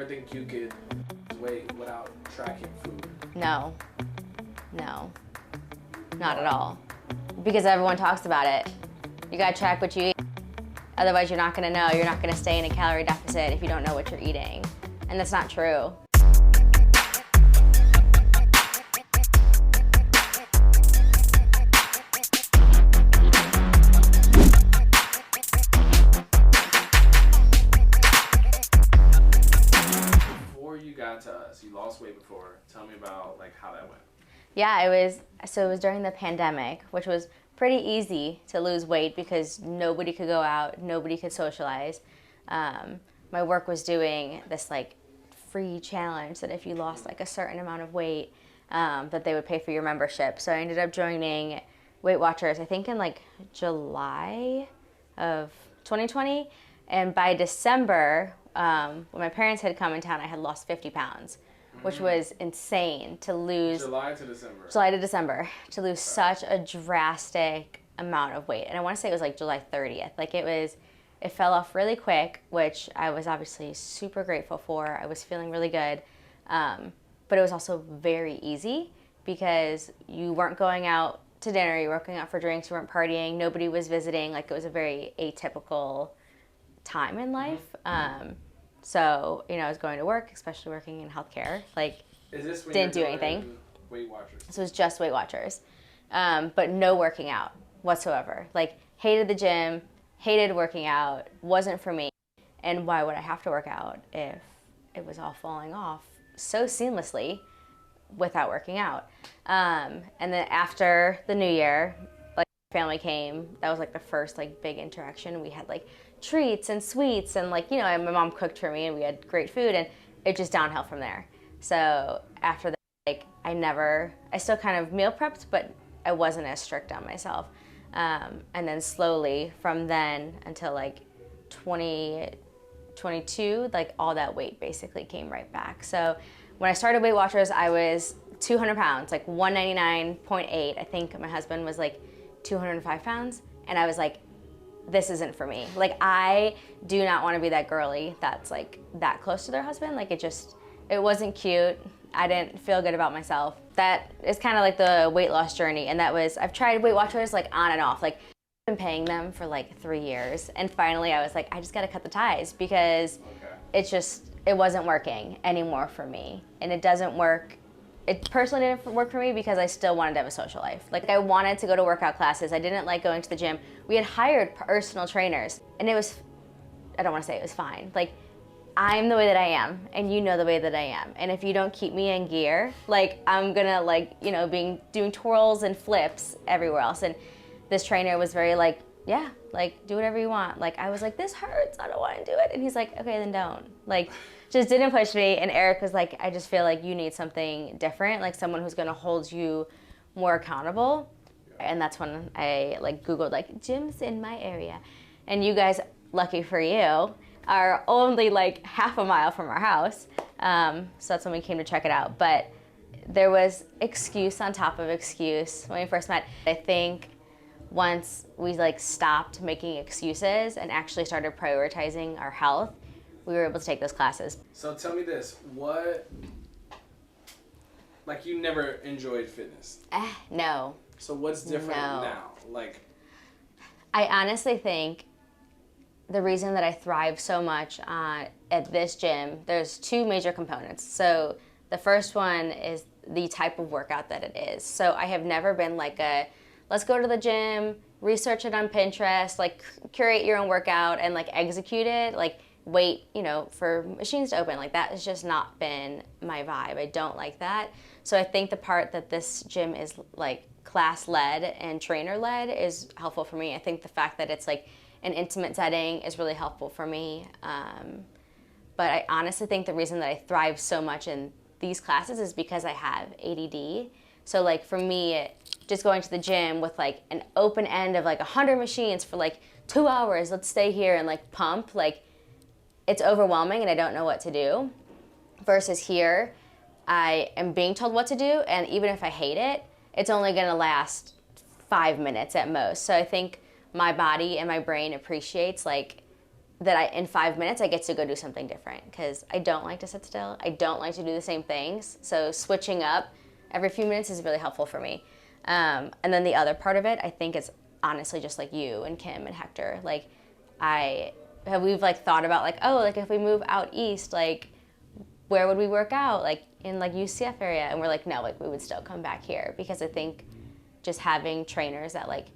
ever think you could lose weight without tracking food? No, not at all. Because everyone talks about it. You gotta track what you eat. Otherwise, you're not gonna know. You're not gonna stay in a calorie deficit if you don't know what you're eating. And that's not true. Before you got to us, you lost weight before. Tell me about like how that went. Yeah, it was during the pandemic, which was pretty easy to lose weight because nobody could go out, nobody could socialize. My work was doing this like free challenge that if you lost like a certain amount of weight, that they would pay for your membership. So I ended up joining Weight Watchers, I think in like July of 2020. And by December, when my parents had come in town, I had lost 50 pounds, which was insane to lose. July to December. July to December, to lose such a drastic amount of weight. And I want to say it was like July 30th. Like it fell off really quick, which I was obviously super grateful for. I was feeling really good. But it was also very easy because you weren't going out to dinner, you weren't going out for drinks, you weren't partying, nobody was visiting. Like it was a very atypical time in life. So, I was going to work, especially working in healthcare. Like, Is this when didn't do you're anything. doing Weight Watchers? So it was just Weight Watchers. But no working out whatsoever. Like, hated the gym, hated working out, wasn't for me. And why would I have to work out if it was all falling off so seamlessly without working out? And then after the new year, like, family came. That was like the first like big interaction. We had like treats and sweets and like, my mom cooked for me and we had great food and it just downhill from there. So after that, like I still kind of meal prepped, but I wasn't as strict on myself. And then slowly from then until like 2022, like all that weight basically came right back. So when I started Weight Watchers, I was 200 pounds, like 199.8. I think my husband was like 205 pounds. And I was like, this isn't for me. Like, I do not want to be that girly that's like that close to their husband. Like, it wasn't cute. I didn't feel good about myself. That is kind of like the weight loss journey. And I've tried Weight Watchers like on and off. Like, I've been paying them for like 3 years. And finally I was like, I just got to cut the ties because it wasn't working anymore for me. And it doesn't work. It personally didn't work for me because I still wanted to have a social life. Like, I wanted to go to workout classes. I didn't like going to the gym. We had hired personal trainers and I don't want to say it was fine. Like, I'm the way that I am and you know the way that I am. And if you don't keep me in gear, like, I'm gonna like, doing twirls and flips everywhere else. And this trainer was very like, yeah, like, do whatever you want. Like, I was like, this hurts, I don't want to do it. And he's like, okay, then don't. Like, just didn't push me. And Eric was like, I just feel like you need something different, like someone who's gonna hold you more accountable. And that's when I like Googled like gyms in my area. And you guys, lucky for you, are only like half a mile from our house. So that's when we came to check it out. But there was excuse on top of excuse when we first met. I think once we like stopped making excuses and actually started prioritizing our health, we were able to take those classes. So tell me this, like, you never enjoyed fitness? No. So what's different now? Like, I honestly think the reason that I thrive so much at this gym, there's two major components. So the first one is the type of workout that it is. So I have never been like let's go to the gym, research it on Pinterest, like curate your own workout and like execute it, like wait, for machines to open. Like, that has just not been my vibe. I don't like that. So I think the part that this gym is like class-led and trainer-led is helpful for me. I think the fact that it's like an intimate setting is really helpful for me. But I honestly think the reason that I thrive so much in these classes is because I have ADD. So like for me, just going to the gym with like an open end of like 100 machines for like 2 hours, let's stay here and like pump, like it's overwhelming and I don't know what to do. Versus here, I am being told what to do, and even if I hate it, it's only gonna last 5 minutes at most. So I think my body and my brain appreciates like that in 5 minutes I get to go do something different, because I don't like to sit still. I don't like to do the same things. So switching up every few minutes is really helpful for me. And then the other part of it, I think, is honestly just like you and Kim and Hector. Like we've like thought about like, oh, like if we move out east, like where would we work out? Like in like UCF area. And we're like, no, like we would still come back here, because I think just having trainers that like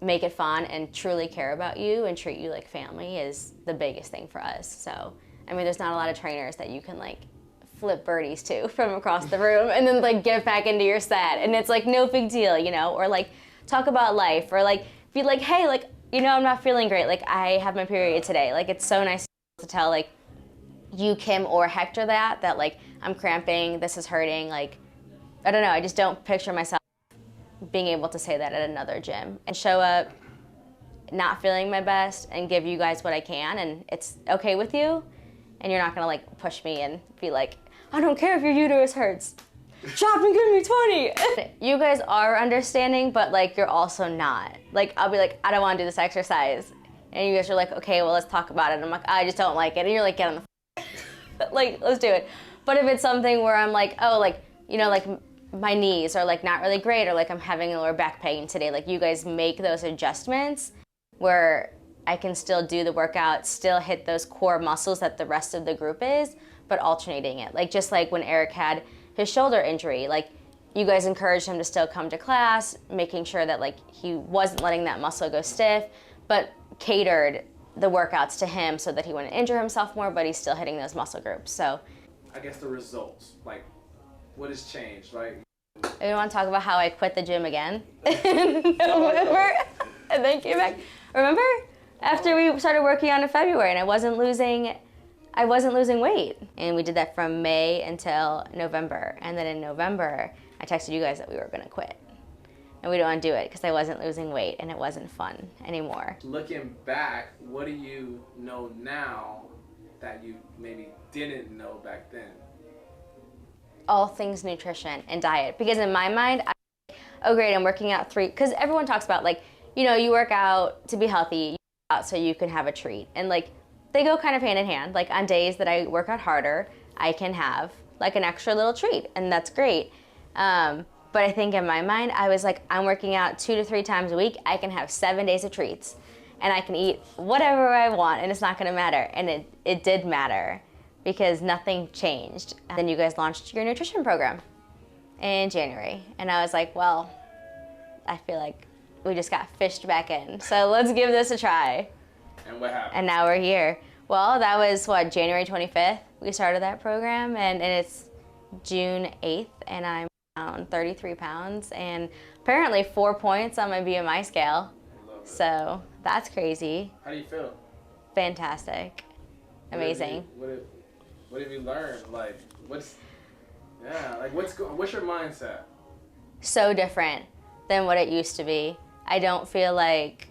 make it fun and truly care about you and treat you like family is the biggest thing for us. So, I mean, there's not a lot of trainers that you can like flip birdies to from across the room and then like get back into your set. And it's like no big deal, you know, or like talk about life, or like be like, hey, like, you know, I'm not feeling great. Like I have my period today. Like it's so nice to tell like you, Kim, or Hector that like I'm cramping, this is hurting. Like, I don't know. I just don't picture myself being able to say that at another gym and show up not feeling my best and give you guys what I can, and it's okay with you, and you're not gonna like push me and be like, I don't care if your uterus hurts, shop and give me 20. You guys are understanding, but like you're also not. Like I'll be like, I don't want to do this exercise, and you guys are like, okay, well, let's talk about it. And I'm like, I just don't like it, and you're like, get on the like, let's do it. But if it's something where I'm like, oh, like, you know, like my knees are like not really great, or like I'm having a lower back pain today, like you guys make those adjustments where I can still do the workout, still hit those core muscles that the rest of the group is, but alternating it. Like just like when Eric had his shoulder injury, like you guys encouraged him to still come to class, making sure that like he wasn't letting that muscle go stiff, but catered the workouts to him so that he wouldn't injure himself more, but he's still hitting those muscle groups. So I guess the results, like what has changed, right? You want to talk about how I quit the gym again in November and then came back? Remember? After we started working on in February and I wasn't losing weight. And we did that from May until November. And then in November, I texted you guys that we were going to quit. And we didn't want to do it because I wasn't losing weight and it wasn't fun anymore. Looking back, what do you know now that you maybe didn't know back then? All things nutrition and diet. Because in my mind, oh great, I'm working out because everyone talks about like, you know, you work out to be healthy, you work out so you can have a treat. And like, they go kind of hand in hand. Like on days that I work out harder, I can have like an extra little treat, and that's great. But I think in my mind, I was like, I'm working out 2 to 3 times a week. I can have 7 days of treats, and I can eat whatever I want, and it's not gonna matter. And it did matter, because nothing changed. And then you guys launched your nutrition program in January. And I was like, well, I feel like we just got fished back in. So let's give this a try. And what happened? And now we're here. Well, that was January 25th. We started that program, and it's June 8th, and I'm down 33 pounds and apparently 4 points on my BMI scale. So that's crazy. How do you feel? Fantastic. Amazing. What have you learned? Like, what's your mindset? So different than what it used to be. I don't feel like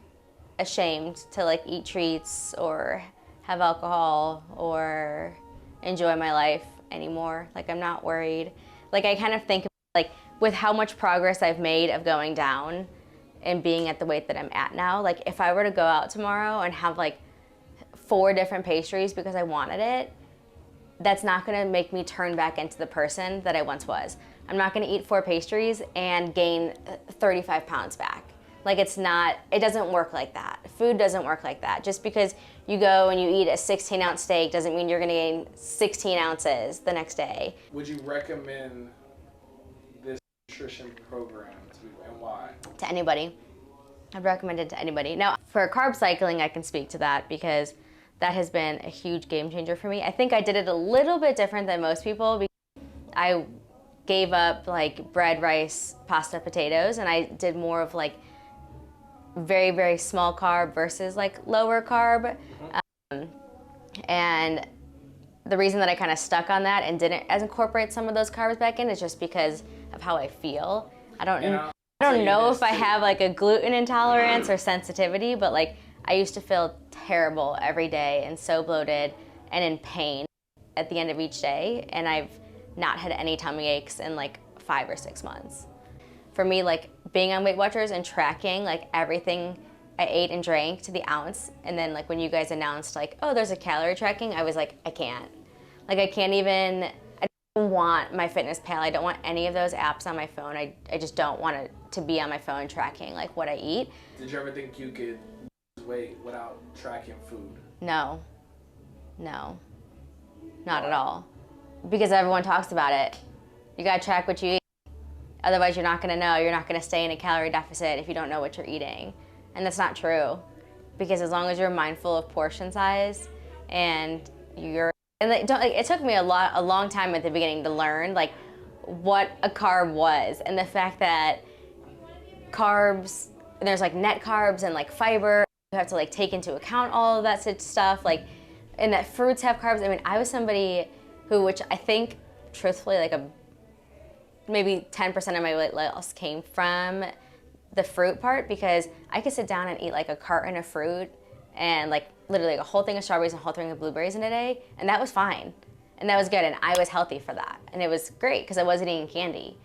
ashamed to like eat treats or have alcohol or enjoy my life anymore. Like I'm not worried. Like I kind of think like with how much progress I've made of going down and being at the weight that I'm at now, like if I were to go out tomorrow and have like 4 different pastries because I wanted it, that's not gonna make me turn back into the person that I once was. I'm not gonna eat 4 pastries and gain 35 pounds back. Like it doesn't work like that. Food doesn't work like that. Just because you go and you eat a 16-ounce steak doesn't mean you're gonna gain 16 ounces the next day. Would you recommend this nutrition program and why? To anybody. I'd recommend it to anybody. Now, for carb cycling, I can speak to that because that has been a huge game changer for me. I think I did it a little bit different than most people because I gave up like bread, rice, pasta, potatoes, and I did more of like very, very small carb versus like lower carb. And the reason that I kind of stuck on that and didn't incorporate some of those carbs back in is just because of how I feel. I don't know if I have like a gluten intolerance or sensitivity, but like I used to feel terrible every day and so bloated and in pain at the end of each day. And I've not had any tummy aches in like 5 or 6 months. For me, like being on Weight Watchers and tracking like everything I ate and drank to the ounce, and then like when you guys announced like, oh, there's a calorie tracking, I was like, I can't. Like I can't even, I don't want my fitness pal, I don't want any of those apps on my phone. I just don't want it to be on my phone tracking like what I eat. Did you ever think you could lose weight without tracking food? No, not at all. Because everyone talks about it. You gotta track what you eat. Otherwise you're not gonna know, you're not gonna stay in a calorie deficit if you don't know what you're eating. And that's not true. Because as long as you're mindful of portion size and it took me a long time at the beginning to learn like what a carb was, and the fact that carbs, there's like net carbs and like fiber, you have to like take into account all of that stuff, like, and that fruits have carbs. I mean, I was somebody who, which I think truthfully like maybe 10% of my weight loss came from the fruit part, because I could sit down and eat like a carton of fruit and like literally like a whole thing of strawberries and a whole thing of blueberries in a day, and that was fine. And that was good, and I was healthy for that. And it was great because I wasn't eating candy.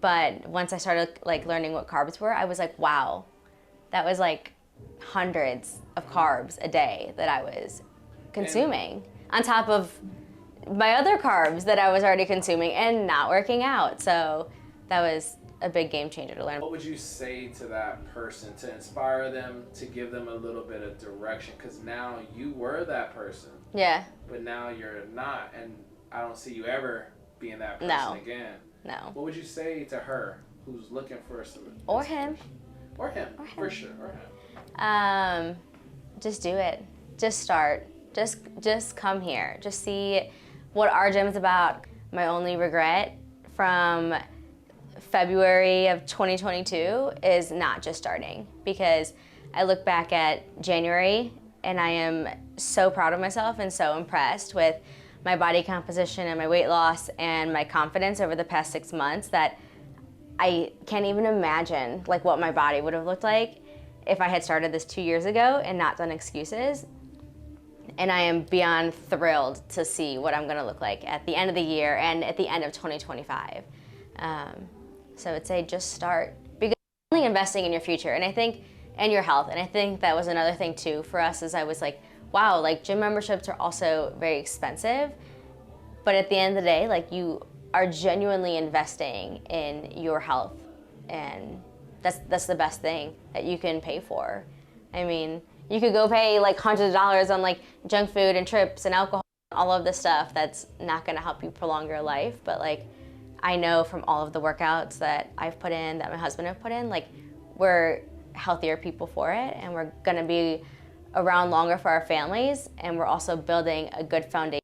But once I started like learning what carbs were, I was like, wow, that was like hundreds of carbs a day that I was consuming on top of my other carbs that I was already consuming and not working out. So that was a big game changer to learn. What would you say to that person to inspire them, to give them a little bit of direction? Because now you were that person. Yeah. But now you're not, and I don't see you ever being that person again. No. What would you say to her who's looking for some? Or him. Or him, for sure. Or him. Just do it. Just start. Just come here. Just see what our gym is about. My only regret from February of 2022 is not just starting, because I look back at January and I am so proud of myself and so impressed with my body composition and my weight loss and my confidence over the past 6 months that I can't even imagine like what my body would have looked like if I had started this 2 years ago and not done excuses. And I am beyond thrilled to see what I'm gonna look like at the end of the year and at the end of 2025. So I would say just start, because you're only investing in your future, and I think, and your health. And I think that was another thing too for us, is I was like, wow, like gym memberships are also very expensive, but at the end of the day, like you are genuinely investing in your health, and that's the best thing that you can pay for. I mean, you could go pay like hundreds of dollars on like junk food and trips and alcohol, all of this stuff that's not gonna help you prolong your life, but like I know from all of the workouts that I've put in, that my husband have put in, like we're healthier people for it, and we're gonna be around longer for our families, and we're also building a good foundation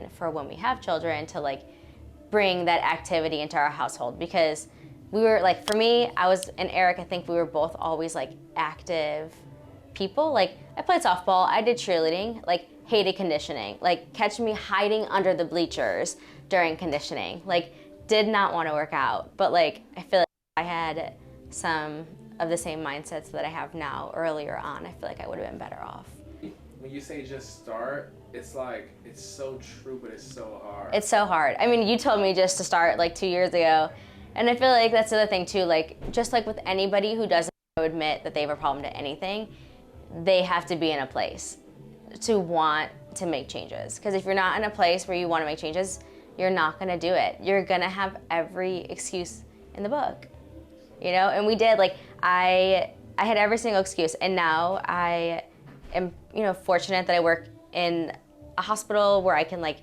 for when we have children to like bring that activity into our household. Because we were like, for me, and Eric, I think we were both always like active people. Like I played softball, I did cheerleading, like hated conditioning. Like catch me hiding under the bleachers during conditioning. Like did not want to work out, but like I feel like I had some of the same mindsets that I have now earlier on, I feel like I would have been better off. When you say just start, it's like, it's so true, but it's so hard. It's so hard. I mean, you told me just to start like 2 years ago, and I feel like that's the other thing too, like just like with anybody who doesn't admit that they have a problem to anything, they have to be in a place to want to make changes. Because if you're not in a place where you want to make changes, you're not gonna do it. You're gonna have every excuse in the book, you know? And we did, like, I had every single excuse, and now I am, you know, fortunate that I work in a hospital where I can like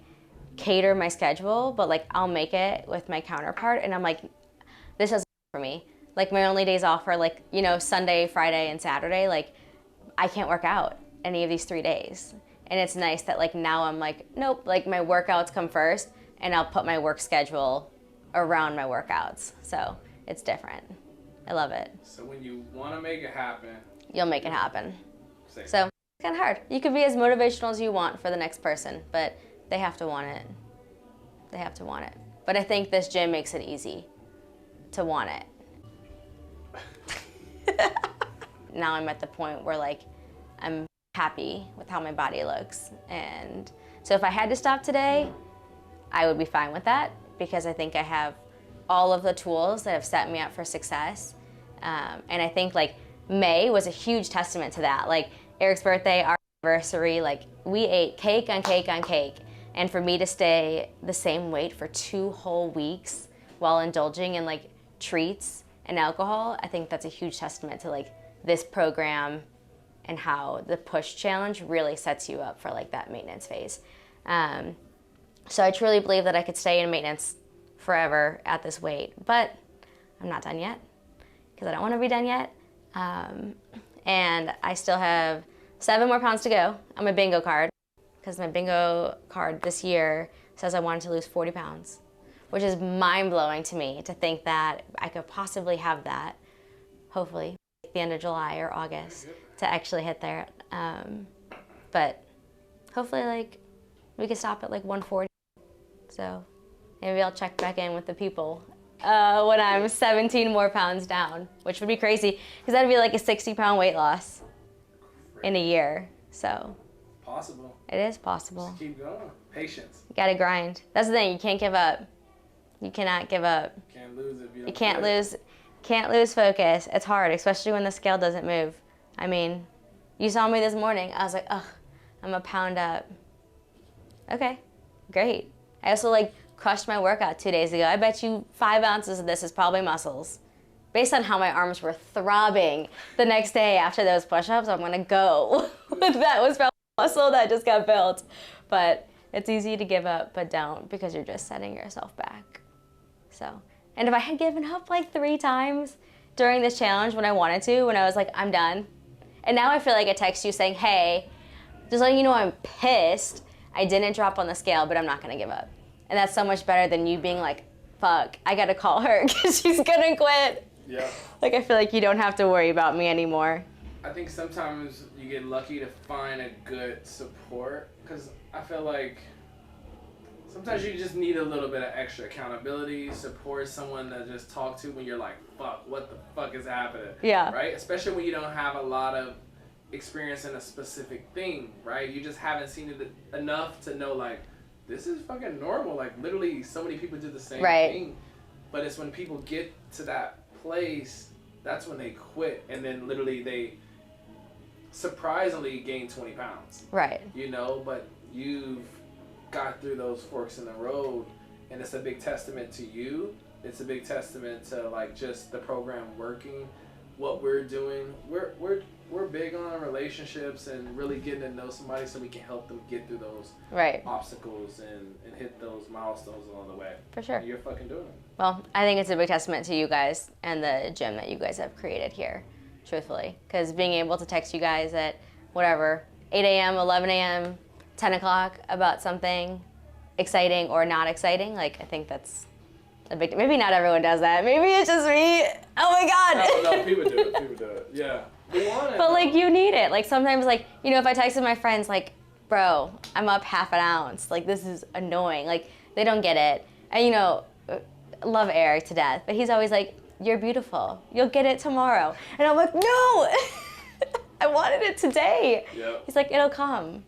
cater my schedule, but like I'll make it with my counterpart, and I'm like, this doesn't work for me. Like my only days off are like, you know, Sunday, Friday, and Saturday. Like I can't work out any of these 3 days. And it's nice that like now I'm like, nope, like my workouts come first, and I'll put my work schedule around my workouts. So it's different. I love it. So when you want to make it happen, you'll make it happen. Same. So it's kind of hard. You can be as motivational as you want for the next person, but they have to want it. They have to want it. But I think this gym makes it easy to want it. Now I'm at the point where like I'm happy with how my body looks. And so if I had to stop today, I would be fine with that, because I think I have all of the tools that have set me up for success. And I think like May was a huge testament to that. Like Eric's birthday, our anniversary, like we ate cake on cake on cake. And for me to stay the same weight for 2 whole weeks while indulging in like treats and alcohol, I think that's a huge testament to like this program and how the push challenge really sets you up for like that maintenance phase. So I truly believe that I could stay in maintenance forever at this weight, but I'm not done yet because I don't want to be done yet. And I still have 7 more pounds to go on my bingo card because my bingo card this year says I wanted to lose 40 pounds, which is mind-blowing to me to think that I could possibly have that, hopefully, at the end of July or August to actually hit there. But hopefully, like, we could stop at like 140. So maybe I'll check back in with the people when I'm 17 more pounds down, which would be crazy because that'd be like a 60-pound weight loss in a year. So Possible. it is possible. Just keep going. Patience. You gotta grind. That's the thing. You can't give up. You cannot give up. Can't lose if you don't You can't quit. can't lose focus. It's hard, especially when the scale doesn't move. I mean, you saw me this morning. I was like, ugh, I'm a pound up. Okay, great. I also like crushed my workout 2 days ago. I bet you 5 ounces of this is probably muscles. Based on how my arms were throbbing the next day after those push-ups, I'm gonna go. That was probably muscle that just got built. But it's easy to give up, but don't, because you're just setting yourself back. So, and if I had given up like 3 times during this challenge when I wanted to, when I was like, I'm done. And now I feel like I text you saying, hey, just letting you know I'm pissed. I didn't drop on the scale, but I'm not gonna give up. And that's so much better than you being like, fuck, I gotta call her because she's gonna quit. Yeah. Like, I feel like you don't have to worry about me anymore. I think sometimes you get lucky to find a good support, because I feel like sometimes you just need a little bit of extra accountability, support, someone to just talk to when you're like, fuck, what the fuck is happening? Yeah. Right? Especially when you don't have a lot of experience in a specific thing, right? You just haven't seen it enough to know, like, this is fucking normal. Like, literally, so many people do the same thing. But it's when people get to that place, that's when they quit. And then literally they surprisingly gain 20 pounds. Right. You know, but you've got through those forks in the road, and it's a big testament to you. It's a big testament to like just the program working, what we're doing. We're big on relationships and really getting to know somebody so we can help them get through those obstacles and hit those milestones along the way. For sure. And you're fucking doing it. Well, I think it's a big testament to you guys and the gym that you guys have created here, truthfully. Because being able to text you guys at whatever, 8 a.m., 11 a.m., 10 o'clock about something exciting or not exciting, like, I think that's a big, maybe not everyone does that. Maybe it's just me. Oh my God. No, people do it. People do it. Yeah. We want it. But like, you need it. Like, sometimes, like, you know, if I texted my friends, like, bro, I'm up half an ounce. Like, this is annoying. Like, they don't get it. And, you know, love Eric to death, but he's always like, you're beautiful. You'll get it tomorrow. And I'm like, no, I wanted it today. Yep. He's like, it'll come.